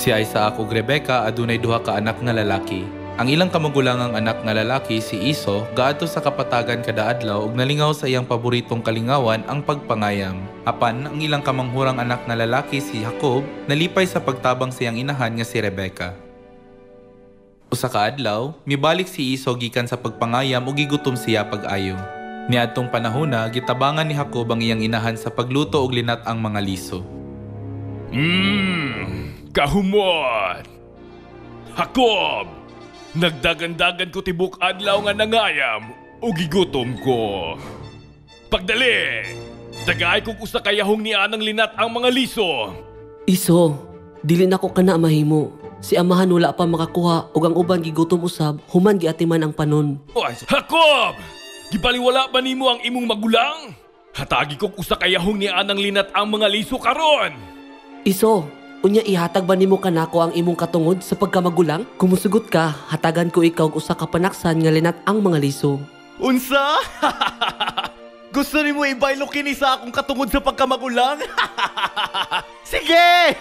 Si Isaac ug Rebecca adunay duha ka anak nga lalaki. Ang ilang kamagulangang anak nga lalaki si Iso gaadto sa kapatagan kada adlaw ug nalingaw sa iyang paboritong kalingawan ang pagpangayam. Apan ang ilang kamanghurang anak nga lalaki si Jacob nalipay sa pagtabang sa iyang inahan nga si Rebecca. Usa ka adlaw, mibalik si Iso gikan sa pagpangayam ug gigutom siya pag-ayo. Niadtong panahona, gitabangan ni Jacob ang iyang inahan sa pagluto og linat ang mga liso. Kahumot! Jacob! Nagdagan-dagan ko tibok adlaw nga nangayam o gigutom ko. Pagdali! Tagay kong usa kayahong ni anang linat ang mga liso. Iso, dili na ko kana mahimo. Si amahan wala pa makakuha ug ang uban gigutom usab, human giatiman ang panon. Jacob! Gibaliwala ba nimo ang imong magulang? Hatagi kong usa kayahong ni anang linat ang mga liso karon. Iso, unya ihatag ba nimo kanako ang imong katungod sa pagkamagulang? Kumusugot ka, hatagan ko ikaw og usa ka panaksan nga linat ang mga liso. Unsa? Gusto nimo ibaylo kini sa akong katungod sa pagkamagulang? Sige!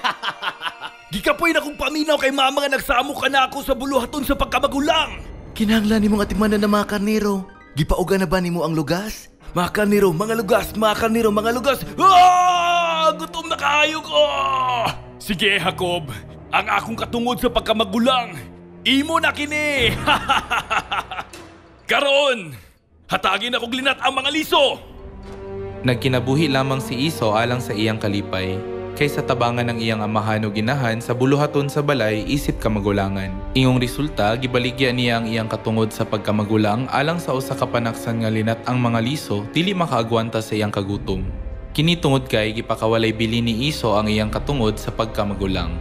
Gikapoy na kong paminaw kay mama nga nagsamo ka na ako sa buluhaton sa pagkamagulang. Kinahanglan nimong atimanan na mga karnero. Gipauga na ba nimo ang lugas? Mga karnero, mga lugas, mga karnero, mga lugas. Gutom na kaayo ko! Sige, Jacob. Ang akong katungod sa pagkamagulang. Imo na kini! Karon! Hatagin ako linat ang mga liso! Nagkinabuhi lamang si Iso alang sa iyang kalipay. Kaysa tabangan ng iyang amahan o ginahan sa buluhaton sa balay isip kamagulangan. Ingong resulta, gibaligya niya ang iyang katungod sa pagkamagulang alang sa usa ka panaksan nga linat ang mga liso dili makaagwanta sa iyang kagutom. Kini tungod kay gipakawalay bili ni Iso ang iyang katungod sa pagkamagulang.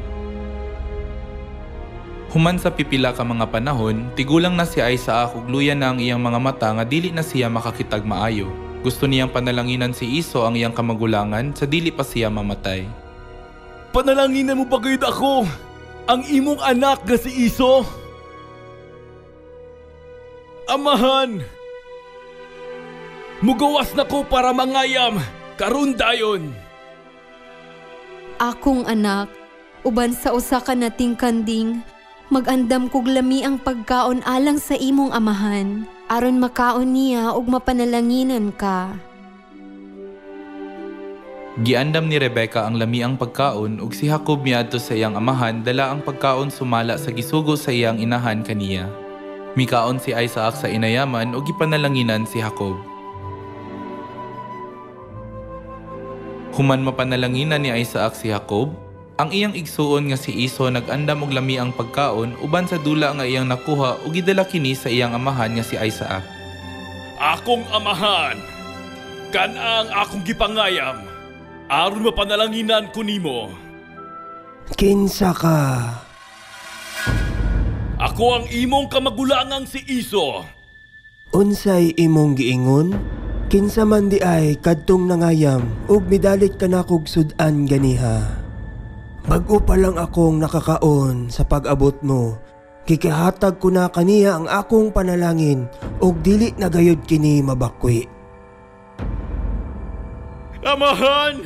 Human sa pipila ka mga panahon, tigulang na si Isaac ug luyan na ang iyang mga mata nga dili na siya makakitag maayo. Gusto niyang panalanginan si Iso ang iyang kamagulangan sa dili pa siya mamatay. Panalanginan mo pa gayud ako, ang imong anak nga si Iso. Amahan! Mugawas na ko para mangayam, karon dayon. Akong anak, uban sa usa ka nating kanding, mag-andam kog lami ang pagkaon alang sa imong amahan, aron makaon niya ug mapanalanginan ka. Giandam ni Rebecca ang lami ang pagkaon ug si Jacob miadto sa iyang amahan dala ang pagkaon sumala sa gisugo sa iyang inahan kaniya. Mikaon si Isaac sa inayaman ug gipanalanginan si Jacob. Human mapanalanginan ni Isaac si Jacob, ang iyang igsuon nga si Iso nag-andam og lami ang pagkaon uban sa dula nga iyang nakuha ug gidala kini sa iyang amahan nga si Isaac. Akong amahan, kan-ang akong gipangayam, aron mapanalanginan ko nimo. Kinsa ka? Ako ang imong kamagulangang si Iso. Unsay imong giingon? Kinsa man di ay kadtong nangayam ug midalit ka na kog sud-an ganiha. Bago pa lang akong nakakaon sa pag-abot mo, kikihatag ko na kaniya ang akong panalangin ug dili na gayud kini mabakwi. Amahan!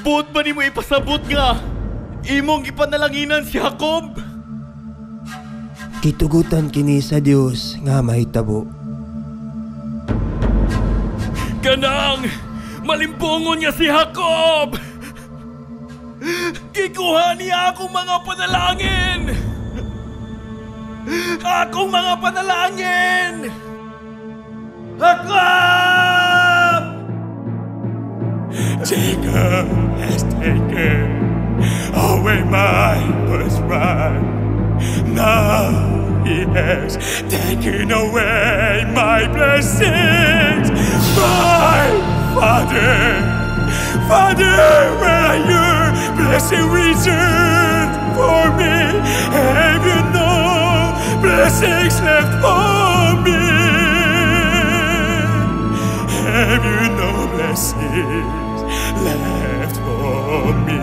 Buot ba nimo ipasabot nga? Imong ipanalanginan si Jacob? Kitugutan kini sa Dios nga mahitabo. Kanang malimbongon niya si Jacob! Gikuha niya akong mga panalangin! Akong mga panalangin! Jacob! Jacob has taken away my birthright. Now he has taken away my blessings. My Father, where are your blessing reserved for me? Have you no blessings left for me? Have you no blessings left for me?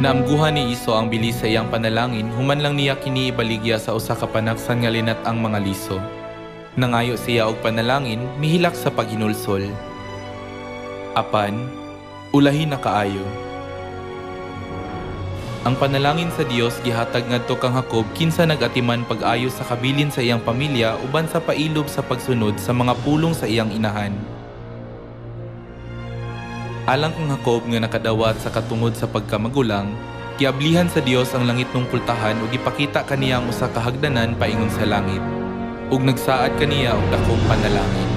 Naamguhan ni Iso ang bilis sa iyang panalangin, human lang niya kini ibaligya sa usa ka panaksan nga linat ang mga liso. Nangayo siya og panalangin, mihilak sa paghinulsol. Apan, ulahi na kaayo. Ang panalangin sa Dios gihatag ngadto kang Jacob kinsa nagatiman pag-ayo sa kabilin sa iyang pamilya uban sa pailob sa pagsunod sa mga pulong sa iyang inahan. Alang kang Jacob nga nakadawat sa katungod sa pagkamagulang, giablihan sa Dios ang langit ng pultahan ug ipakita kaniya ang usa ka hagdanan paingon sa langit. Ug nagsaad kaniya og dakong panalangin.